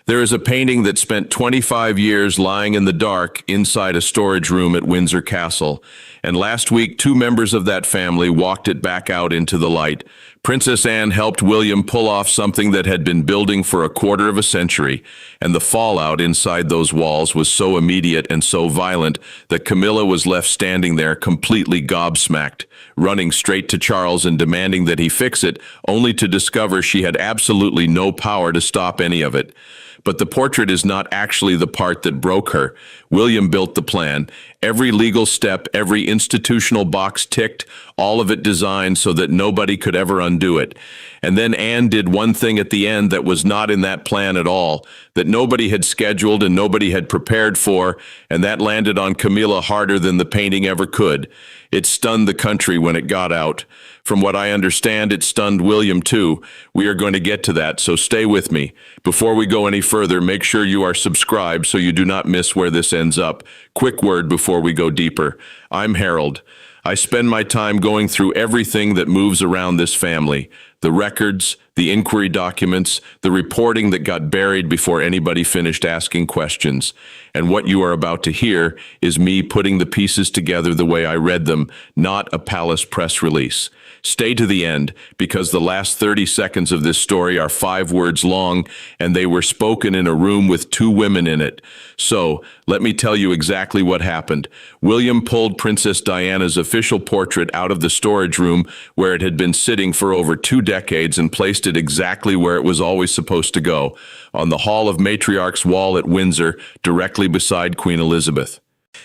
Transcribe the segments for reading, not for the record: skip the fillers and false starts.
There is a painting that spent 25 years lying in the dark inside a storage room at Windsor Castle, and last week 2 members of that family walked it back out into the light. Princess Anne helped William pull off something that had been building for a quarter of a century, and the fallout inside those walls was so immediate and so violent that Camilla was left standing there completely gobsmacked, running straight to Charles and demanding that he fix it, only to discover she had absolutely no power to stop any of it. But the portrait is not actually the part that broke her. William built the plan. Every legal step, every institutional box ticked, all of it designed so that nobody could ever undo it. And then Anne did one thing at the end that was not in that plan at all, that nobody had scheduled and nobody had prepared for, and that landed on Camilla harder than the painting ever could. It stunned the country when it got out. From what I understand, it stunned William too. We are going to get to that, so stay with me. Before we go any further, make sure you are subscribed so you do not miss where this ends up. Quick word before we go deeper. I'm Harold. I spend my time going through everything that moves around this family. The records, the inquiry documents, the reporting that got buried before anybody finished asking questions. And what you are about to hear is me putting the pieces together the way I read them, not a palace press release. Stay to the end, because the last 30 seconds of this story are 5 words long, and they were spoken in a room with 2 women in it. So, let me tell you exactly what happened. William pulled Princess Diana's official portrait out of the storage room where it had been sitting for over 2 decades and placed it exactly where it was always supposed to go, on the Hall of Matriarchs wall at Windsor, directly beside Queen Elizabeth.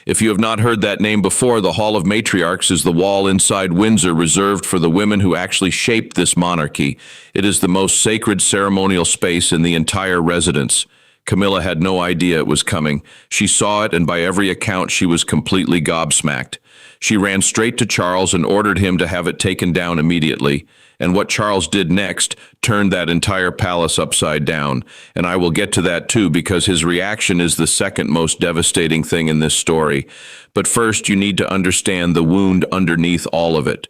If you have not heard that name before, the Hall of Matriarchs is the wall inside Windsor reserved for the women who actually shaped this monarchy. It is the most sacred ceremonial space in the entire residence. Camilla had no idea it was coming. She saw it, and by every account, she was completely gobsmacked. She ran straight to Charles and ordered him to have it taken down immediately. And what Charles did next turned that entire palace upside down. And I will get to that too, because his reaction is the second most devastating thing in this story. But first, you need to understand the wound underneath all of it,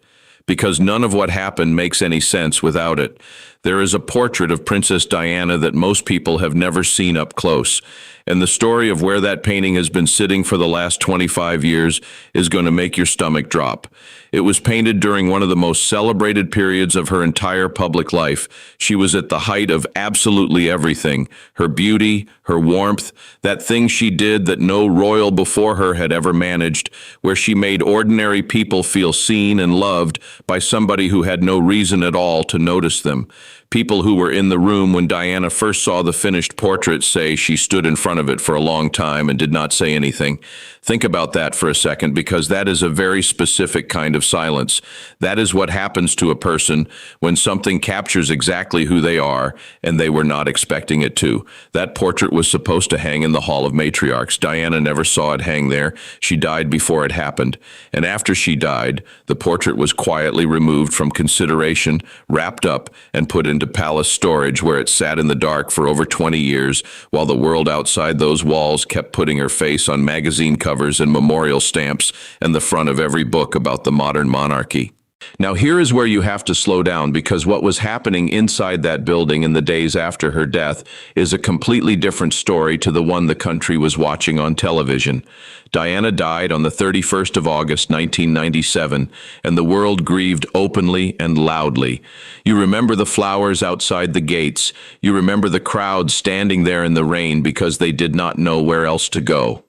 because none of what happened makes any sense without it. There is a portrait of Princess Diana that most people have never seen up close, and the story of where that painting has been sitting for the last 25 years is going to make your stomach drop. It was painted during one of the most celebrated periods of her entire public life. She was at the height of absolutely everything. Her beauty, her warmth, that thing she did that no royal before her had ever managed, where she made ordinary people feel seen and loved by somebody who had no reason at all to notice them. People who were in the room when Diana first saw the finished portrait say she stood in front of it for a long time and did not say anything. Think about that for a second, because that is a very specific kind of silence. That is what happens to a person when something captures exactly who they are and they were not expecting it to. That portrait was supposed to hang in the Hall of Matriarchs. Diana never saw it hang there. She died before it happened. And after she died, the portrait was quietly removed from consideration, wrapped up, and put into palace storage, where it sat in the dark for over 20 years, while the world outside those walls kept putting her face on magazine covers and memorial stamps and the front of every book about the modern monarchy. Now here is where you have to slow down, because what was happening inside that building in the days after her death is a completely different story to the one the country was watching on television. Diana died on the 31st of August, 1997, and the world grieved openly and loudly. You remember the flowers outside the gates. You remember the crowd standing there in the rain because they did not know where else to go.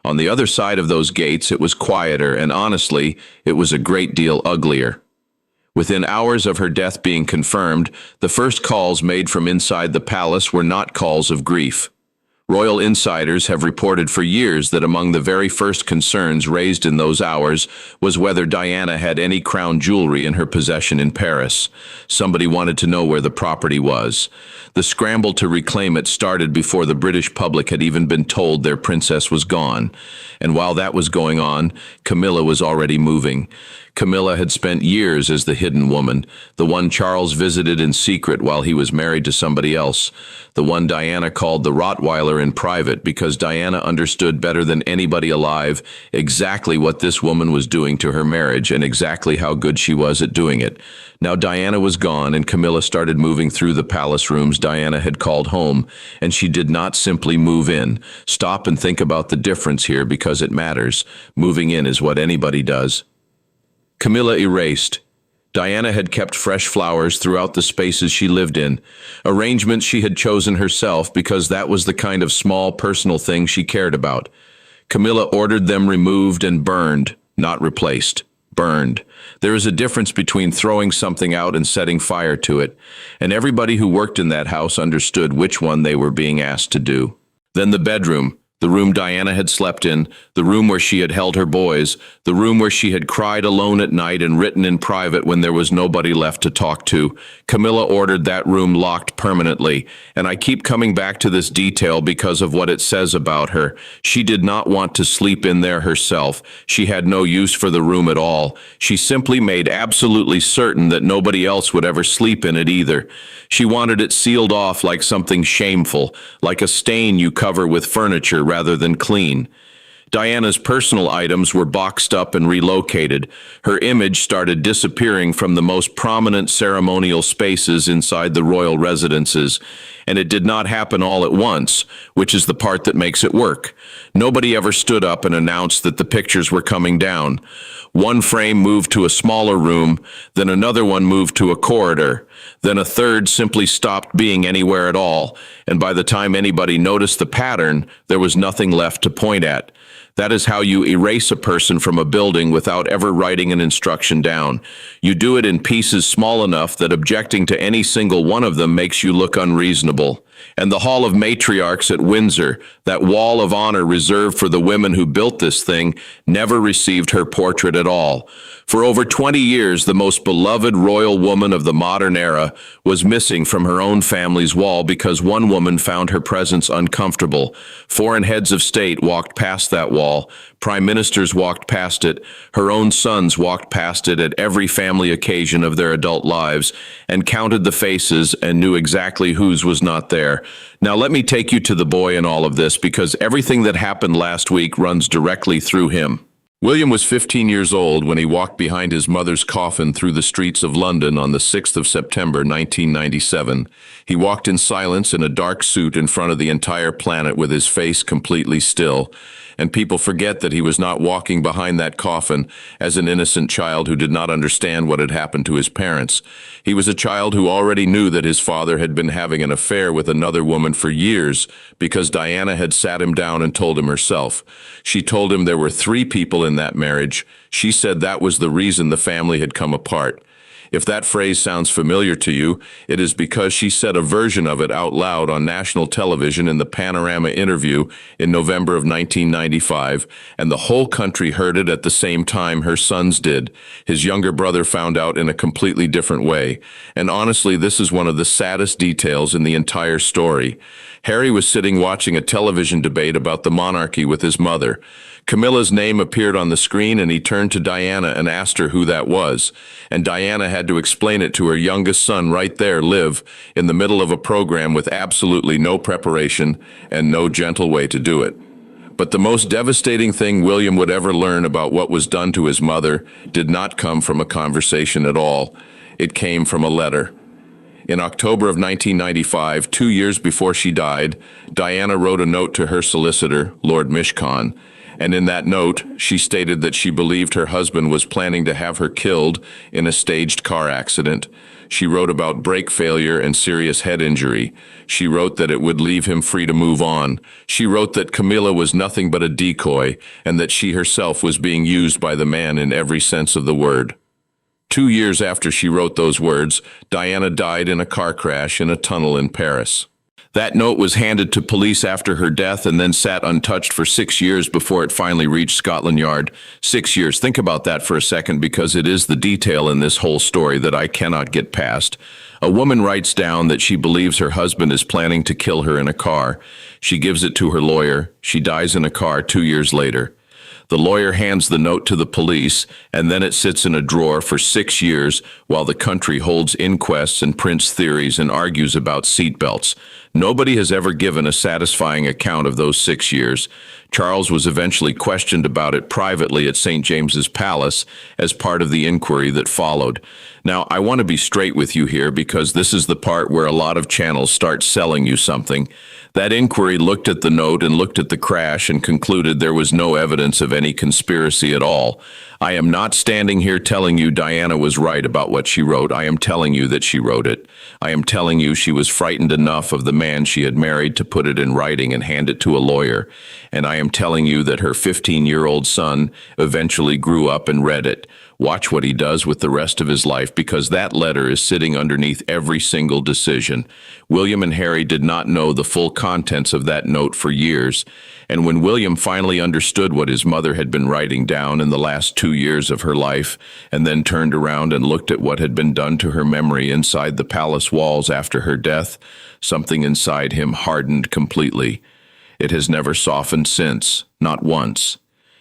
On the other side of those gates, it was quieter, and honestly, it was a great deal uglier. Within hours of her death being confirmed, the first calls made from inside the palace were not calls of grief. Royal insiders have reported for years that among the very first concerns raised in those hours was whether Diana had any crown jewelry in her possession in Paris. Somebody wanted to know where the property was. The scramble to reclaim it started before the British public had even been told their princess was gone. And while that was going on, Camilla was already moving. Camilla had spent years as the hidden woman, the one Charles visited in secret while he was married to somebody else, the one Diana called the Rottweiler her in private because Diana understood better than anybody alive exactly what this woman was doing to her marriage and exactly how good she was at doing it. Now Diana was gone and Camilla started moving through the palace rooms Diana had called home, and she did not simply move in. Stop and think about the difference here because it matters. Moving in is what anybody does. Camilla erased. Diana had kept fresh flowers throughout the spaces she lived in, arrangements she had chosen herself because that was the kind of small personal thing she cared about. Camilla ordered them removed and burned, not replaced. Burned. There is a difference between throwing something out and setting fire to it, and everybody who worked in that house understood which one they were being asked to do. Then the bedroom. The room Diana had slept in, the room where she had held her boys, the room where she had cried alone at night and written in private when there was nobody left to talk to. Camilla ordered that room locked permanently, and I keep coming back to this detail because of what it says about her. She did not want to sleep in there herself. She had no use for the room at all. She simply made absolutely certain that nobody else would ever sleep in it either. She wanted it sealed off like something shameful, like a stain you cover with furniture rather than clean. Diana's personal items were boxed up and relocated. Her image started disappearing from the most prominent ceremonial spaces inside the royal residences, and it did not happen all at once, which is the part that makes it work. Nobody ever stood up and announced that the pictures were coming down. One frame moved to a smaller room, then another one moved to a corridor, then a third simply stopped being anywhere at all, and by the time anybody noticed the pattern, there was nothing left to point at. That is how you erase a person from a building without ever writing an instruction down. You do it in pieces small enough that objecting to any single one of them makes you look unreasonable. And the Hall of Matriarchs at Windsor, that wall of honor reserved for the women who built this thing, never received her portrait at all. For over 20 years, the most beloved royal woman of the modern era was missing from her own family's wall because one woman found her presence uncomfortable. Foreign heads of state walked past that wall. Prime ministers walked past it. Her own sons walked past it at every family occasion of their adult lives and counted the faces and knew exactly whose was not there. Now let me take you to the boy in all of this because everything that happened last week runs directly through him. William was 15 years old when he walked behind his mother's coffin through the streets of London on the 6th of September 1997. He walked in silence in a dark suit in front of the entire planet with his face completely still. And people forget that he was not walking behind that coffin as an innocent child who did not understand what had happened to his parents. He was a child who already knew that his father had been having an affair with another woman for years because Diana had sat him down and told him herself. She told him there were 3 people in that marriage. She said that was the reason the family had come apart. If that phrase sounds familiar to you, it is because she said a version of it out loud on national television in the Panorama interview in November of 1995, and the whole country heard it at the same time her sons did. His younger brother found out in a completely different way. And honestly, this is one of the saddest details in the entire story. Harry was sitting watching a television debate about the monarchy with his mother. Camilla's name appeared on the screen and he turned to Diana and asked her who that was. And Diana had to explain it to her youngest son right there, Liv, in the middle of a program with absolutely no preparation and no gentle way to do it. But the most devastating thing William would ever learn about what was done to his mother did not come from a conversation at all. It came from a letter. In October of 1995, 2 years before she died, Diana wrote a note to her solicitor, Lord Mishcon, and in that note, she stated that she believed her husband was planning to have her killed in a staged car accident. She wrote about brake failure and serious head injury. She wrote that it would leave him free to move on. She wrote that Camilla was nothing but a decoy and that she herself was being used by the man in every sense of the word. 2 years after she wrote those words, Diana died in a car crash in a tunnel in Paris. That note was handed to police after her death and then sat untouched for 6 years before it finally reached Scotland Yard. 6 years. Think about that for a second because it is the detail in this whole story that I cannot get past. A woman writes down that she believes her husband is planning to kill her in a car. She gives it to her lawyer. She dies in a car 2 years later. The lawyer hands the note to the police, and then it sits in a drawer for 6 years while the country holds inquests and prints theories and argues about seatbelts. Nobody has ever given a satisfying account of those 6 years. Charles was eventually questioned about it privately at St. James's Palace as part of the inquiry that followed. Now, I want to be straight with you here because this is the part where a lot of channels start selling you something. That inquiry looked at the note and looked at the crash and concluded there was no evidence of any conspiracy at all. I am not standing here telling you Diana was right about what she wrote. I am telling you that she wrote it. I am telling you she was frightened enough of the man she had married to put it in writing and hand it to a lawyer. And I am telling you that her 15-year-old son eventually grew up and read it. Watch what he does with the rest of his life, because that letter is sitting underneath every single decision. William and Harry did not know the full contents of that note for years, and when William finally understood what his mother had been writing down in the last 2 years of her life, and then turned around and looked at what had been done to her memory inside the palace walls after her death, something inside him hardened completely. It has never softened since, not once.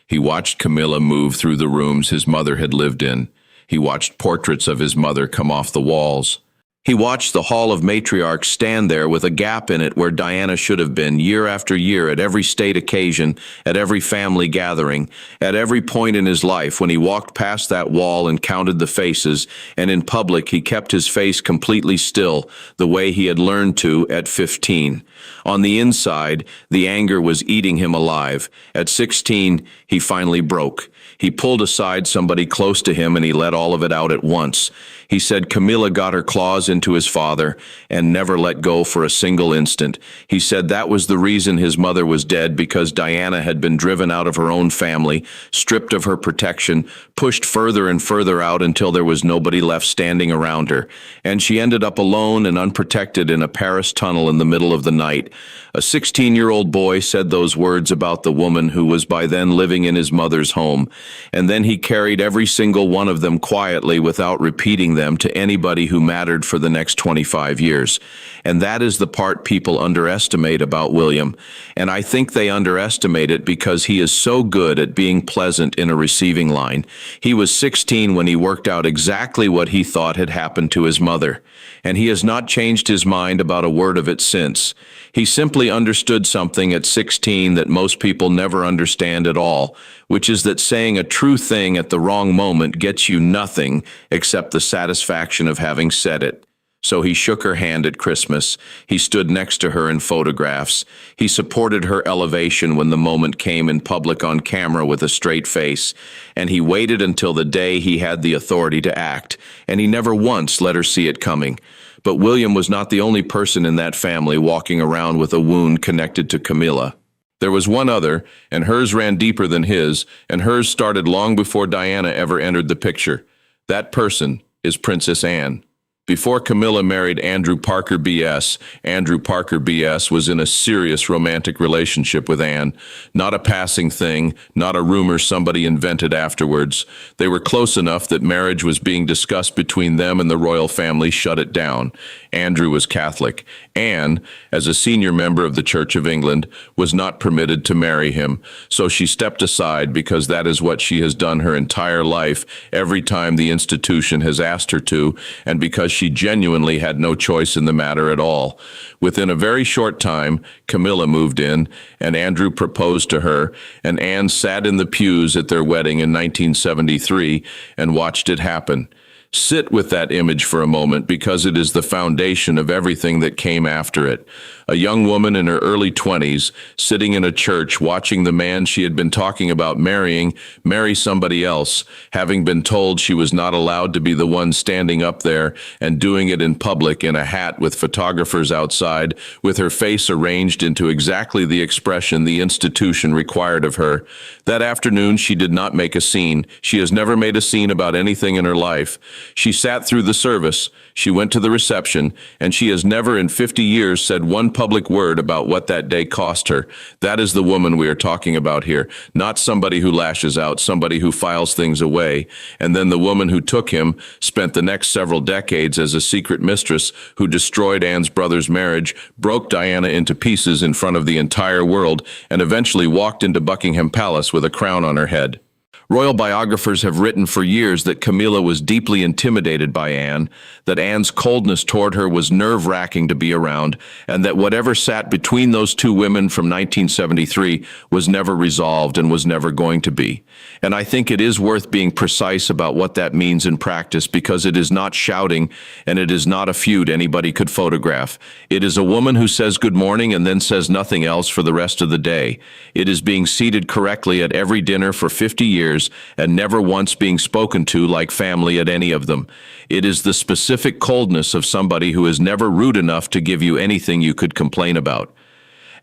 He watched Camilla move through the rooms his mother had lived in. He watched portraits of his mother come off the walls. He watched the Hall of Matriarchs stand there with a gap in it where Diana should have been year after year at every state occasion, at every family gathering, at every point in his life when he walked past that wall and counted the faces, and in public he kept his face completely still, the way he had learned to at 15. On the inside, the anger was eating him alive. At 16, he finally broke. He pulled aside somebody close to him and he let all of it out at once. He said Camilla got her claws into his father and never let go for a single instant. He said that was the reason his mother was dead, because Diana had been driven out of her own family, stripped of her protection, pushed further and further out until there was nobody left standing around her. And she ended up alone and unprotected in a Paris tunnel in the middle of the night. A 16-year-old boy said those words about the woman who was by then living in his mother's home, and then he carried every single one of them quietly without repeating them to anybody who mattered for the next 25 years. And that is the part people underestimate about William. And I think they underestimate it because he is so good at being pleasant in a receiving line. He was 16 when he worked out exactly what he thought had happened to his mother, and he has not changed his mind about a word of it since. He simply understood something at 16 that most people never understand at all, which is that saying a true thing at the wrong moment gets you nothing except the satisfaction of having said it. So he shook her hand at Christmas. He stood next to her in photographs. He supported her elevation when the moment came in public on camera with a straight face. And he waited until the day he had the authority to act. And he never once let her see it coming. But William was not the only person in that family walking around with a wound connected to Camilla. There was one other, and hers ran deeper than his, and hers started long before Diana ever entered the picture. That person is Princess Anne. Before Camilla married Andrew Parker B.S., Andrew Parker B.S. was in a serious romantic relationship with Anne. Not a passing thing, not a rumor somebody invented afterwards. They were close enough that marriage was being discussed between them, and the royal family shut it down. Andrew was Catholic. Anne, as a senior member of the Church of England, was not permitted to marry him, so she stepped aside because that is what she has done her entire life every time the institution has asked her to, and because she genuinely had no choice in the matter at all. Within a very short time, Camilla moved in, and Andrew proposed to her, and Anne sat in the pews at their wedding in 1973 and watched it happen. Sit with that image for a moment, because it is the foundation of everything that came after it. A young woman in her early 20s, sitting in a church watching the man she had been talking about marrying marry somebody else, having been told she was not allowed to be the one standing up there and doing it in public in a hat with photographers outside, with her face arranged into exactly the expression the institution required of her. That afternoon she did not make a scene. She has never made a scene about anything in her life. She sat through the service, she went to the reception, and she has never in 50 years said one public word about what that day cost her. That is the woman we are talking about here, not somebody who lashes out, somebody who files things away. And then the woman who took him spent the next several decades as a secret mistress who destroyed Anne's brother's marriage, broke Diana into pieces in front of the entire world, and eventually walked into Buckingham Palace with a crown on her head. Royal biographers have written for years that Camilla was deeply intimidated by Anne, that Anne's coldness toward her was nerve-wracking to be around, and that whatever sat between those two women from 1973 was never resolved and was never going to be. And I think it is worth being precise about what that means in practice, because it is not shouting and it is not a feud anybody could photograph. It is a woman who says good morning and then says nothing else for the rest of the day. It is being seated correctly at every dinner for 50 years and never once being spoken to like family at any of them. It is the specific coldness of somebody who is never rude enough to give you anything you could complain about.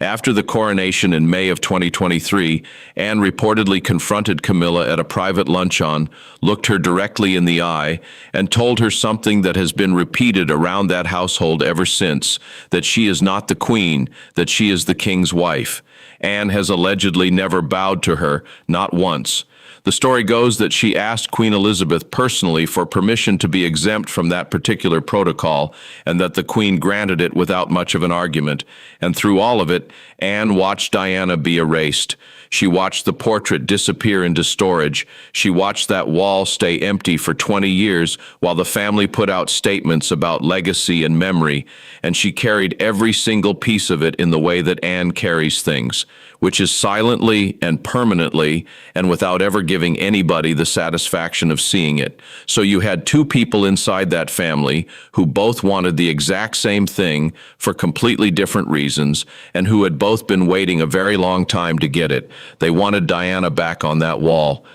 After the coronation in May of 2023, Anne reportedly confronted Camilla at a private luncheon, looked her directly in the eye, and told her something that has been repeated around that household ever since, that she is not the queen, that she is the king's wife. Anne has allegedly never bowed to her, not once. The story goes that she asked Queen Elizabeth personally for permission to be exempt from that particular protocol, and that the Queen granted it without much of an argument. And through all of it, Anne watched Diana be erased. She watched the portrait disappear into storage. She watched that wall stay empty for 20 years while the family put out statements about legacy and memory, and she carried every single piece of it in the way that Anne carries things, which is silently and permanently and without ever giving anybody the satisfaction of seeing it. So you had two people inside that family who both wanted the exact same thing for completely different reasons, and who had both been waiting a very long time to get it. They wanted Diana back on that wall.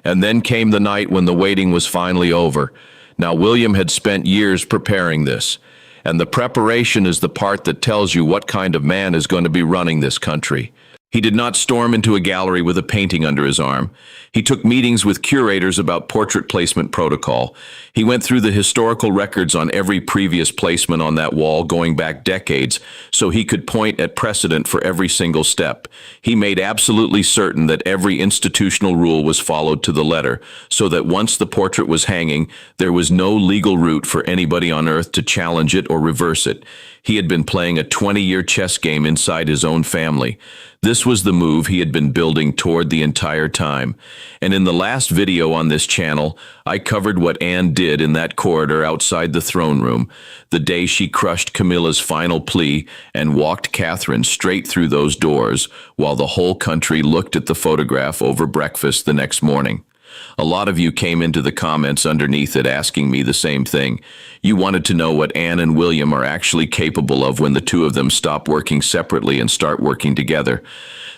And then came the night when the waiting was finally over. Now, William had spent years preparing this, and the preparation is the part that tells you what kind of man is going to be running this country. He did not storm into a gallery with a painting under his arm. He took meetings with curators about portrait placement protocol. He went through the historical records on every previous placement on that wall going back decades, so he could point at precedent for every single step. He made absolutely certain that every institutional rule was followed to the letter, so that once the portrait was hanging, there was no legal route for anybody on earth to challenge it or reverse it. He had been playing a 20-year chess game inside his own family. This was the move he had been building toward the entire time. And in the last video on this channel, I covered what Anne did in that corridor outside the throne room, the day she crushed Camilla's final plea and walked Catherine straight through those doors, while the whole country looked at the photograph over breakfast the next morning. A lot of you came into the comments underneath it asking me the same thing. You wanted to know what Anne and William are actually capable of when the two of them stop working separately and start working together.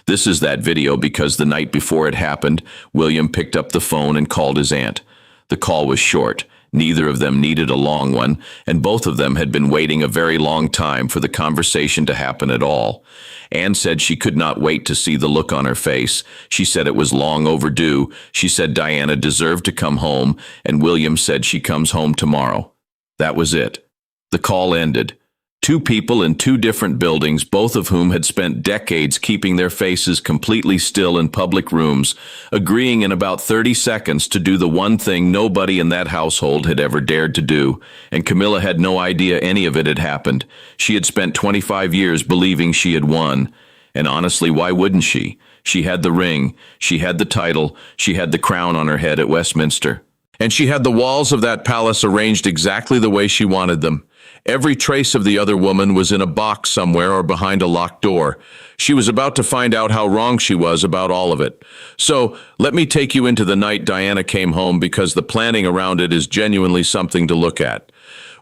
This is that video because the night before it happened, William picked up the phone and called his aunt. The call was short. Neither of them needed a long one, and both of them had been waiting a very long time for the conversation to happen at all. Anne said she could not wait to see the look on her face. She said it was long overdue. She said Diana deserved to come home, and William said she comes home tomorrow. That was it. The call ended. Two people in two different buildings, both of whom had spent decades keeping their faces completely still in public rooms, agreeing in about 30 seconds to do the one thing nobody in that household had ever dared to do, and Camilla had no idea any of it had happened. She had spent 25 years believing she had won, and honestly, why wouldn't she? She had the ring, she had the title, she had the crown on her head at Westminster. And she had the walls of that palace arranged exactly the way she wanted them. Every trace of the other woman was in a box somewhere or behind a locked door. She was about to find out how wrong she was about all of it. So, let me take you into the night Diana came home, because the planning around it is genuinely something to look at.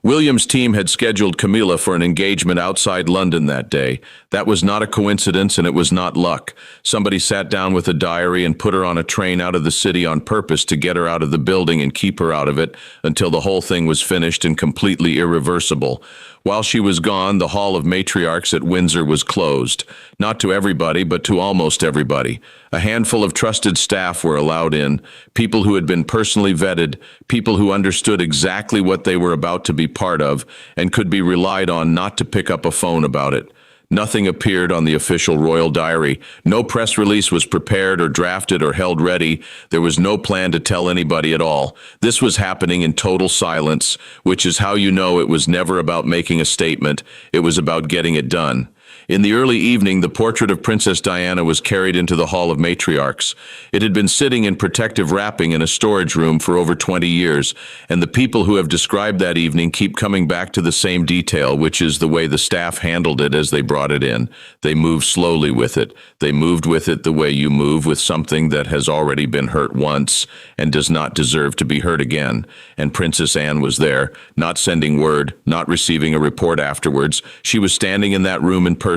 William's team had scheduled Camilla for an engagement outside London that day. That was not a coincidence, and it was not luck. Somebody sat down with a diary and put her on a train out of the city on purpose to get her out of the building and keep her out of it until the whole thing was finished and completely irreversible. While she was gone, the Hall of Matriarchs at Windsor was closed. Not to everybody, but to almost everybody. A handful of trusted staff were allowed in, people who had been personally vetted, people who understood exactly what they were about to be part of and could be relied on not to pick up a phone about it. Nothing appeared on the official royal diary. No press release was prepared or drafted or held ready. There was no plan to tell anybody at all. This was happening in total silence, which is how you know it was never about making a statement. It was about getting it done. In the early evening, the portrait of Princess Diana was carried into the Hall of Matriarchs. It had been sitting in protective wrapping in a storage room for over 20 years, and the people who have described that evening keep coming back to the same detail, which is the way the staff handled it as they brought it in. They moved slowly with it. They moved with it the way you move with something that has already been hurt once and does not deserve to be hurt again. And Princess Anne was there, not sending word, not receiving a report afterwards. She was standing in that room in person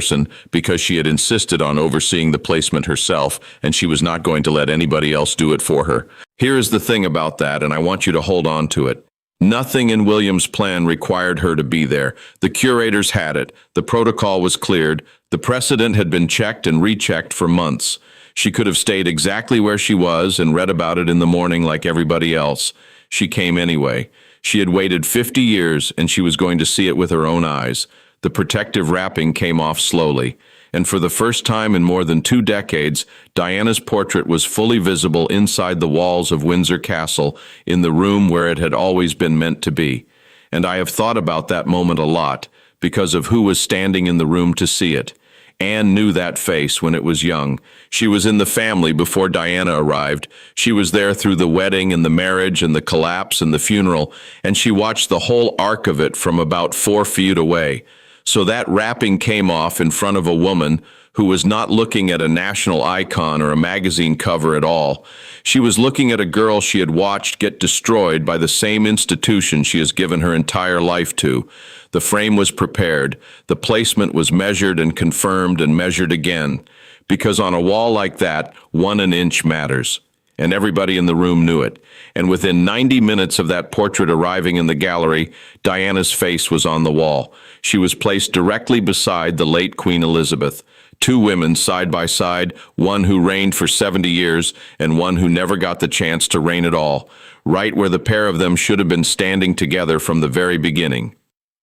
because she had insisted on overseeing the placement herself, and she was not going to let anybody else do it for her. Here is the thing about that, and I want you to hold on to it. Nothing in William's plan required her to be there. The curators had it. The protocol was cleared. The precedent had been checked and rechecked for months. She could have stayed exactly where she was and read about it in the morning like everybody else. She came anyway. She had waited 50 years, and she was going to see it with her own eyes. The protective wrapping came off slowly, and for the first time in more than 2 decades, Diana's portrait was fully visible inside the walls of Windsor Castle, in the room where it had always been meant to be. And I have thought about that moment a lot, because of who was standing in the room to see it. Anne knew that face when it was young. She was in the family before Diana arrived. She was there through the wedding and the marriage and the collapse and the funeral, and she watched the whole arc of it from about 4 feet away. So that wrapping came off in front of a woman who was not looking at a national icon or a magazine cover at all. She was looking at a girl she had watched get destroyed by the same institution she has given her entire life to. The frame was prepared. The placement was measured and confirmed and measured again. Because on a wall like that, 1 inch matters. And everybody in the room knew it. And within 90 minutes of that portrait arriving in the gallery, Diana's face was on the wall. She was placed directly beside the late Queen Elizabeth. 2 women side by side, one who reigned for 70 years and one who never got the chance to reign at all, right where the pair of them should have been standing together from the very beginning.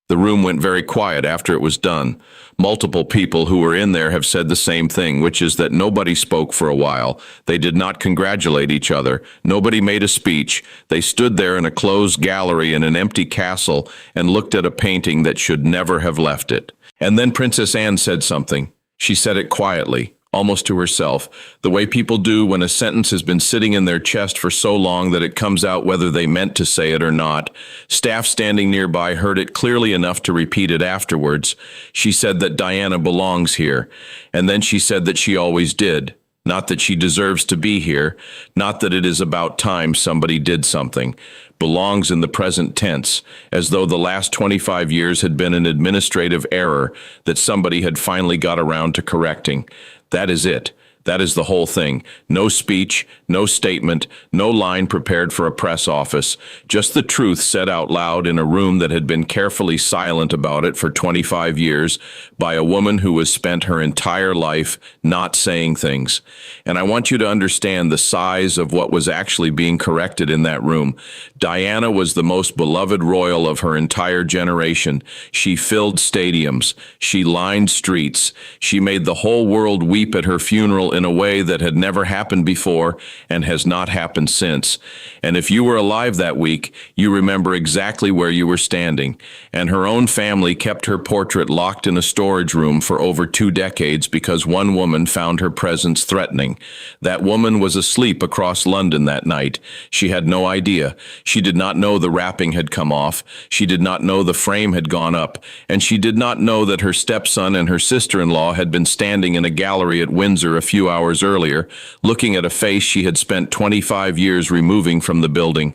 The room went very quiet after it was done. Multiple people who were in there have said the same thing, which is that nobody spoke for a while. They did not congratulate each other. Nobody made a speech. They stood there in a closed gallery in an empty castle and looked at a painting that should never have left it. And then Princess Anne said something. She said it quietly, almost to herself, the way people do when a sentence has been sitting in their chest for so long that it comes out whether they meant to say it or not. Staff standing nearby heard it clearly enough to repeat it afterwards. She said that Diana belongs here, and then she said that she always did. Not that she deserves to be here, not that it is about time somebody did something. Belongs in the present tense, as though the last 25 years had been an administrative error that somebody had finally got around to correcting. That is it. That is the whole thing. No speech, no statement, no line prepared for a press office. Just the truth said out loud in a room that had been carefully silent about it for 25 years by a woman who has spent her entire life not saying things. And I want you to understand the size of what was actually being corrected in that room. Diana was the most beloved royal of her entire generation. She filled stadiums. She lined streets. She made the whole world weep at her funeral in a way that had never happened before and has not happened since. And if you were alive that week, you remember exactly where you were standing. And her own family kept her portrait locked in a storage room for over 2 decades because one woman found her presence threatening. That woman was asleep across London that night. She had no idea. She did not know the wrapping had come off. She did not know the frame had gone up. And she did not know that her stepson and her sister-in-law had been standing in a gallery at Windsor a few hours earlier, looking at a face she had spent 25 years removing from the building.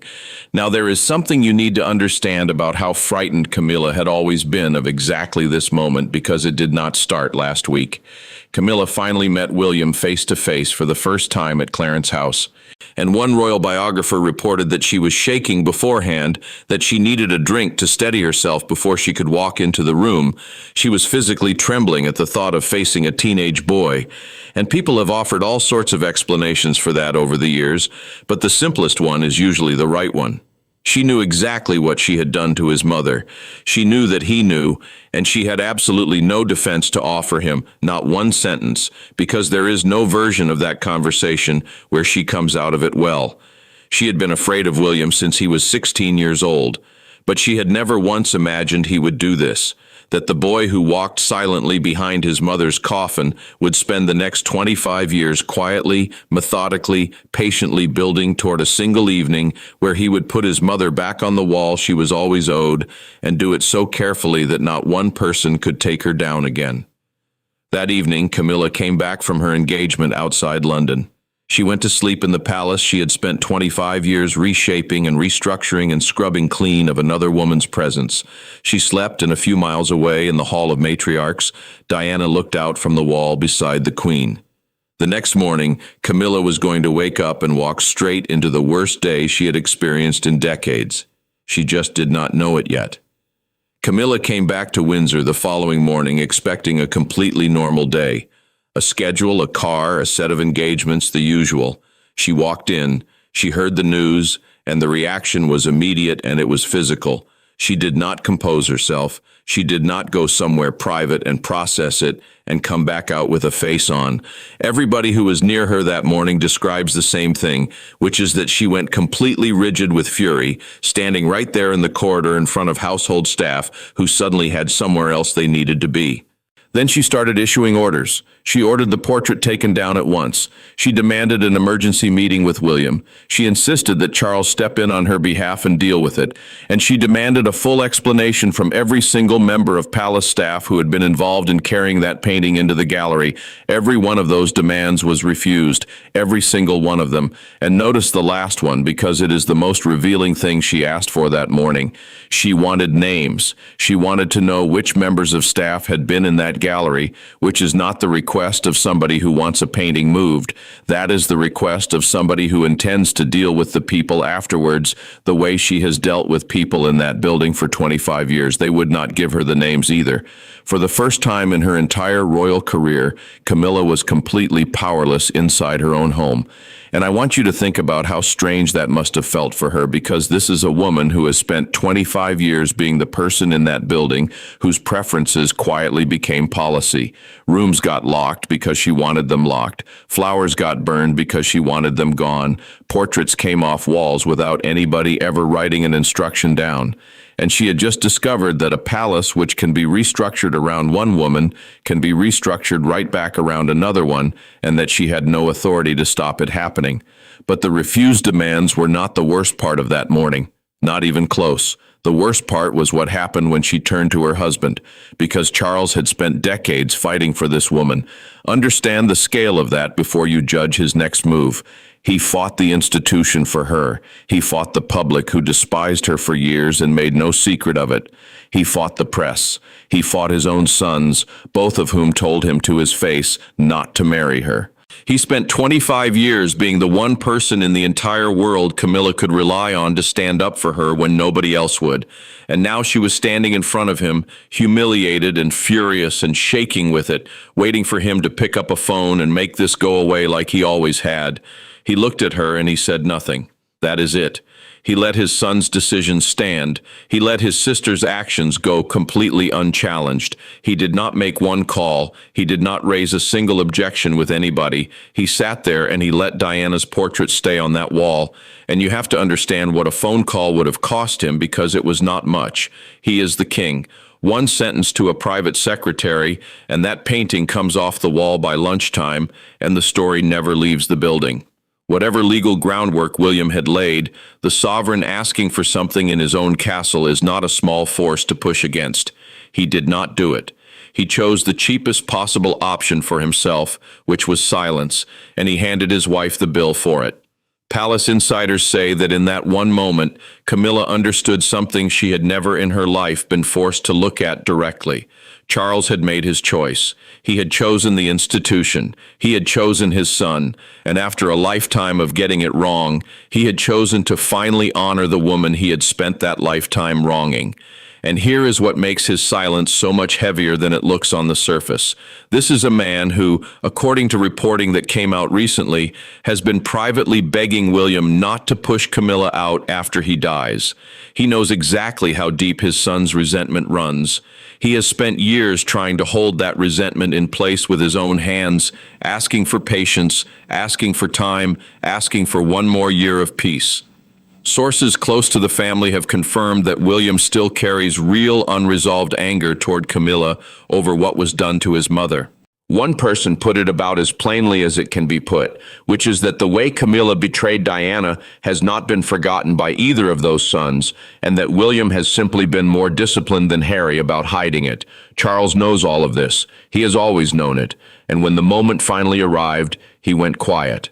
Now, there is something you need to understand about how frightened Camilla had always been of exactly this moment, because it did not start last week. Camilla finally met William face to face for the first time at Clarence House. And one royal biographer reported that she was shaking beforehand, that she needed a drink to steady herself before she could walk into the room. She was physically trembling at the thought of facing a teenage boy. And people have offered all sorts of explanations for that over the years, but the simplest one is usually the right one. She knew exactly what she had done to his mother. She knew that he knew, and she had absolutely no defense to offer him, not one sentence, because there is no version of that conversation where she comes out of it well. She had been afraid of William since he was 16 years old, but she had never once imagined he would do this. that the boy who walked silently behind his mother's coffin would spend the next 25 years quietly, methodically, patiently building toward a single evening where he would put his mother back on the wall she was always owed, and do it so carefully that not one person could take her down again. That evening, Camilla came back from her engagement outside London. She went to sleep in the palace she had spent 25 years reshaping and restructuring and scrubbing clean of another woman's presence. She slept, and a few miles away in the Hall of Matriarchs, Diana looked out from the wall beside the Queen. The next morning, Camilla was going to wake up and walk straight into the worst day she had experienced in decades. She just did not know it yet. Camilla came back to Windsor the following morning expecting a completely normal day. A schedule, a car, a set of engagements, the usual. She walked in, she heard the news, and the reaction was immediate and it was physical. She did not compose herself. She did not go somewhere private and process it and come back out with a face on. Everybody who was near her that morning describes the same thing, which is that she went completely rigid with fury, standing right there in the corridor in front of household staff who suddenly had somewhere else they needed to be. Then she started issuing orders. She ordered the portrait taken down at once. She demanded an emergency meeting with William. She insisted that Charles step in on her behalf and deal with it. And she demanded a full explanation from every single member of palace staff who had been involved in carrying that painting into the gallery. Every one of those demands was refused, every single one of them. And notice the last one, because it is the most revealing thing she asked for that morning. She wanted names. She wanted to know which members of staff had been in that gallery, which is not the request of somebody who wants a painting moved. That is the request of somebody who intends to deal with the people afterwards the way she has dealt with people in that building for 25 years. They would not give her the names either. For the first time in her entire royal career, Camilla was completely powerless inside her own home. And I want you to think about how strange that must have felt for her, because this is a woman who has spent 25 years being the person in that building whose preferences quietly became policy. Rooms got locked because she wanted them locked. Flowers got burned because she wanted them gone. Portraits came off walls without anybody ever writing an instruction down. And she had just discovered that a palace which can be restructured around one woman can be restructured right back around another one, and that she had no authority to stop it happening. But the refused demands were not the worst part of that morning, not even close. The worst part was what happened when she turned to her husband, because Charles had spent decades fighting for this woman. Understand the scale of that before you judge his next move. He fought the institution for her. He fought the public who despised her for years and made no secret of it. He fought the press. He fought his own sons, both of whom told him to his face not to marry her. He spent 25 years being the one person in the entire world Camilla could rely on to stand up for her when nobody else would. And now she was standing in front of him, humiliated and furious and shaking with it, waiting for him to pick up a phone and make this go away like he always had. He looked at her and he said nothing. That is it. He let his son's decision stand. He let his sister's actions go completely unchallenged. He did not make one call. He did not raise a single objection with anybody. He sat there and he let Diana's portrait stay on that wall. And you have to understand what a phone call would have cost him, because it was not much. He is the king. One sentence to a private secretary, and that painting comes off the wall by lunchtime, and the story never leaves the building. Whatever legal groundwork William had laid, the sovereign asking for something in his own castle is not a small force to push against. He did not do it. He chose the cheapest possible option for himself, which was silence, and he handed his wife the bill for it. Palace insiders say that in that one moment, Camilla understood something she had never in her life been forced to look at directly. Charles had made his choice. He had chosen the institution. He had chosen his son. And after a lifetime of getting it wrong, he had chosen to finally honor the woman he had spent that lifetime wronging. And here is what makes his silence so much heavier than it looks on the surface. This is a man who, according to reporting that came out recently, has been privately begging William not to push Camilla out after he dies. He knows exactly how deep his son's resentment runs. He has spent years trying to hold that resentment in place with his own hands, asking for patience, asking for time, asking for one more year of peace. Sources close to the family have confirmed that William still carries real unresolved anger toward Camilla over what was done to his mother. One person put it about as plainly as it can be put, which is that the way Camilla betrayed Diana has not been forgotten by either of those sons, and that William has simply been more disciplined than Harry about hiding it. Charles knows all of this. He has always known it, and when the moment finally arrived, he went quiet.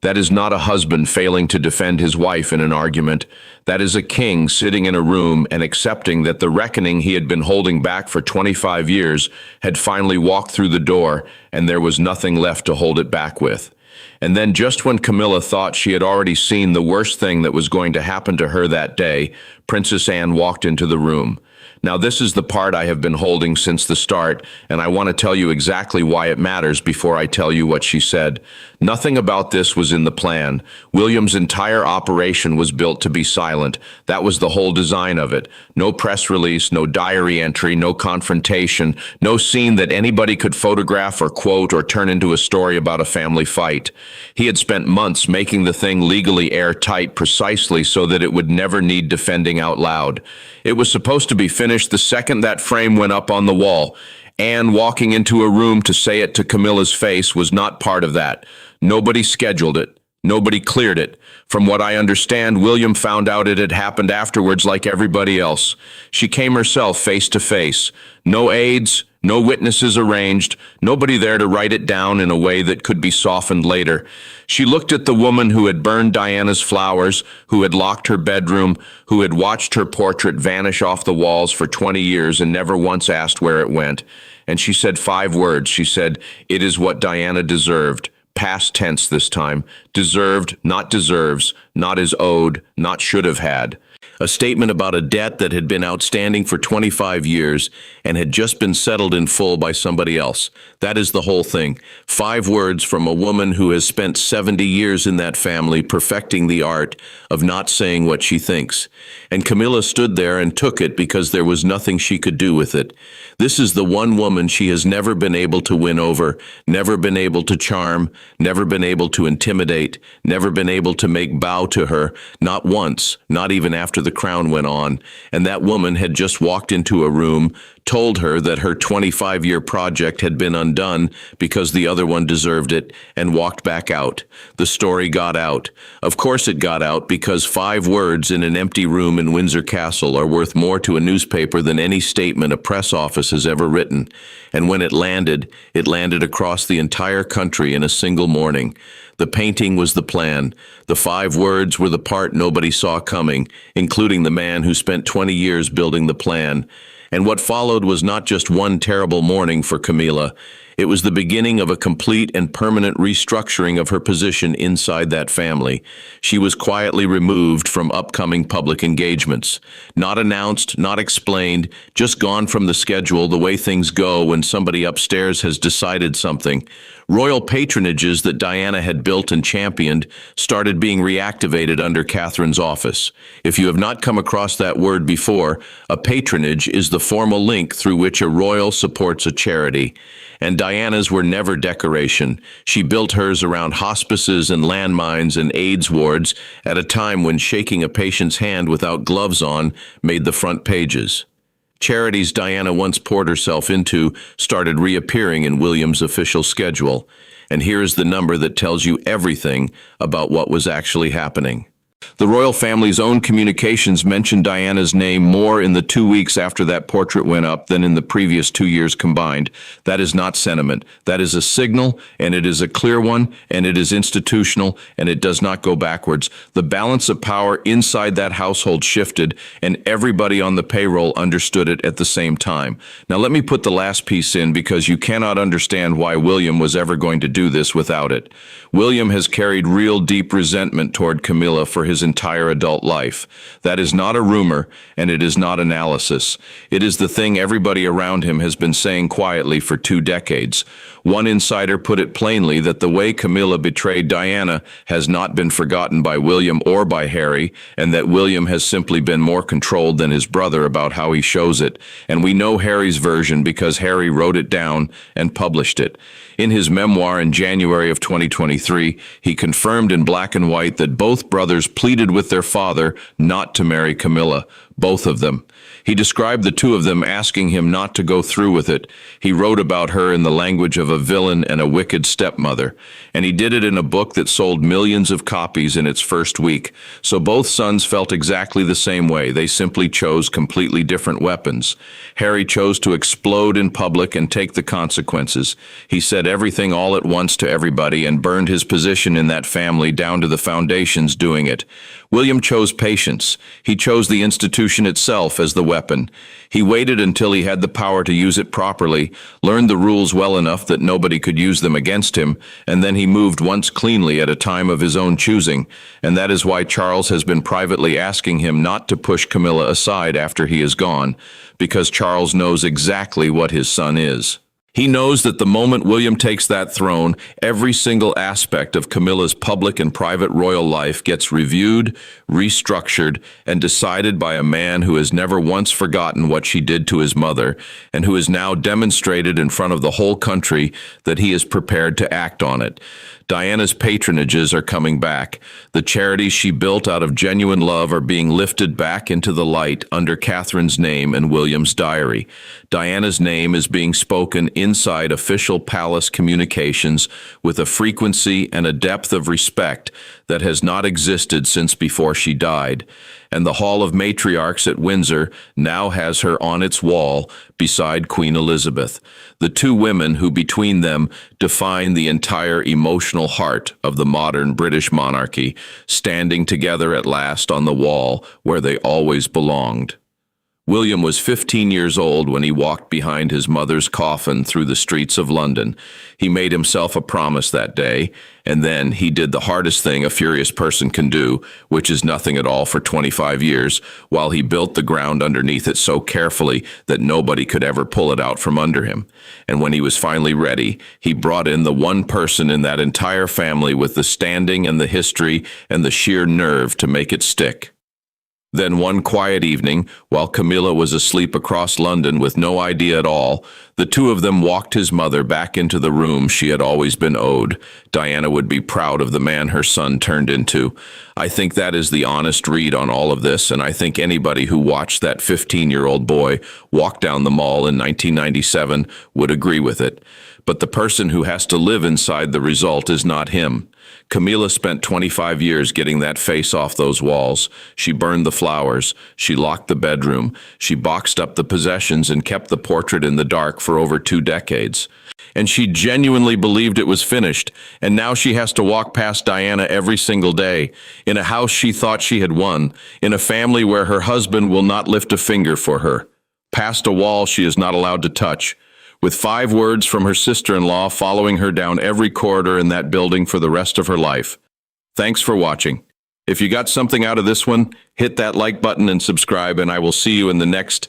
That is not a husband failing to defend his wife in an argument. That is a king sitting in a room and accepting that the reckoning he had been holding back for 25 years had finally walked through the door, and there was nothing left to hold it back with. And then just when Camilla thought she had already seen the worst thing that was going to happen to her that day, Princess Anne walked into the room. Now, this is the part I have been holding since the start, and I want to tell you exactly why it matters before I tell you what she said. Nothing about this was in the plan. William's entire operation was built to be silent. That was the whole design of it. No press release, no diary entry, no confrontation, no scene that anybody could photograph or quote or turn into a story about a family fight. He had spent months making the thing legally airtight precisely so that it would never need defending out loud. It was supposed to be finished the second that frame went up on the wall. Anne walking into a room to say it to Camilla's face was not part of that. Nobody scheduled it. Nobody cleared it. From what I understand, William found out it had happened afterwards like everybody else. She came herself face to face. No aides, no witnesses arranged, nobody there to write it down in a way that could be softened later. She looked at the woman who had burned Diana's flowers, who had locked her bedroom, who had watched her portrait vanish off the walls for 20 years and never once asked where it went. And she said 5 words. She said, "It is what Diana deserved." Past tense this time. Deserved, not deserves, not is owed, not should have had. A statement about a debt that had been outstanding for 25 years and had just been settled in full by somebody else. That is the whole thing. 5 words from a woman who has spent 70 years in that family perfecting the art of not saying what she thinks. And Camilla stood there and took it because there was nothing she could do with it. This is the one woman she has never been able to win over, never been able to charm, never been able to intimidate, never been able to make bow to her, not once, not even after the crown went on. And that woman had just walked into a room, told her that her 25-year project had been undone because the other one deserved it, and walked back out. The story got out. Of course it got out because 5 words in an empty room in Windsor Castle are worth more to a newspaper than any statement a press office has ever written. And when it landed across the entire country in a single morning. The painting was the plan. The 5 words were the part nobody saw coming, including the man who spent 20 years building the plan. And what followed was not just one terrible morning for Camilla. It was the beginning of a complete and permanent restructuring of her position inside that family. She was quietly removed from upcoming public engagements. Not announced, not explained, just gone from the schedule the way things go when somebody upstairs has decided something. Royal patronages that Diana had built and championed started being reactivated under Catherine's office. If you have not come across that word before, a patronage is the formal link through which a royal supports a charity. And Diana's were never decoration. She built hers around hospices and landmines and AIDS wards at a time when shaking a patient's hand without gloves on made the front pages. Charities Diana once poured herself into started reappearing in William's official schedule. And here is the number that tells you everything about what was actually happening. The royal family's own communications mentioned Diana's name more in the 2 weeks after that portrait went up than in the previous 2 years combined. That is not sentiment. That is a signal, and it is a clear one, and it is institutional, and it does not go backwards. The balance of power inside that household shifted, and everybody on the payroll understood it at the same time. Now let me put the last piece in because you cannot understand why William was ever going to do this without it. William has carried real deep resentment toward Camilla for his entire adult life. That is not a rumor, and it is not analysis. It is the thing everybody around him has been saying quietly for 2 decades. One insider put it plainly that the way Camilla betrayed Diana has not been forgotten by William or by Harry, and that William has simply been more controlled than his brother about how he shows it. And we know Harry's version because Harry wrote it down and published it. In his memoir in January of 2023, he confirmed in black and white that both brothers pleaded pleaded with their father not to marry Camilla, both of them. He described the two of them asking him not to go through with it. He wrote about her in the language of a villain and a wicked stepmother, and he did it in a book that sold millions of copies in its first week. So both sons felt exactly the same way. They simply chose completely different weapons. Harry chose to explode in public and take the consequences. He said everything all at once to everybody and burned his position in that family down to the foundations doing it. William chose patience. He chose the institution itself as the weapon. He waited until he had the power to use it properly, learned the rules well enough that nobody could use them against him, and then he moved once cleanly at a time of his own choosing. And that is why Charles has been privately asking him not to push Camilla aside after he is gone, because Charles knows exactly what his son is. He knows that the moment William takes that throne, every single aspect of Camilla's public and private royal life gets reviewed, restructured, and decided by a man who has never once forgotten what she did to his mother, and who has now demonstrated in front of the whole country that he is prepared to act on it. Diana's patronages are coming back. The charities she built out of genuine love are being lifted back into the light under Catherine's name and William's diary. Diana's name is being spoken inside official palace communications with a frequency and a depth of respect that has not existed since before she died. And the Hall of Matriarchs at Windsor now has her on its wall beside Queen Elizabeth, the two women who between them define the entire emotional heart of the modern British monarchy, standing together at last on the wall where they always belonged. William was 15 years old when he walked behind his mother's coffin through the streets of London. He made himself a promise that day, and then he did the hardest thing a furious person can do, which is nothing at all for 25 years, while he built the ground underneath it so carefully that nobody could ever pull it out from under him. And when he was finally ready, he brought in the one person in that entire family with the standing and the history and the sheer nerve to make it stick. Then one quiet evening, while Camilla was asleep across London with no idea at all, the two of them walked his mother back into the room she had always been owed. Diana would be proud of the man her son turned into. I think that is the honest read on all of this, and I think anybody who watched that 15-year-old boy walk down the mall in 1997 would agree with it. But the person who has to live inside the result is not him. Camilla spent 25 years getting that face off those walls. She burned the flowers. She locked the bedroom. She boxed up the possessions and kept the portrait in the dark for over 2 decades. And she genuinely believed it was finished, and now she has to walk past Diana every single day, in a house she thought she had won, in a family where her husband will not lift a finger for her, past a wall she is not allowed to touch, with 5 words from her sister-in-law following her down every corridor in that building for the rest of her life. Thanks for watching. If you got something out of this one, hit that like button and subscribe, and I will see you in the next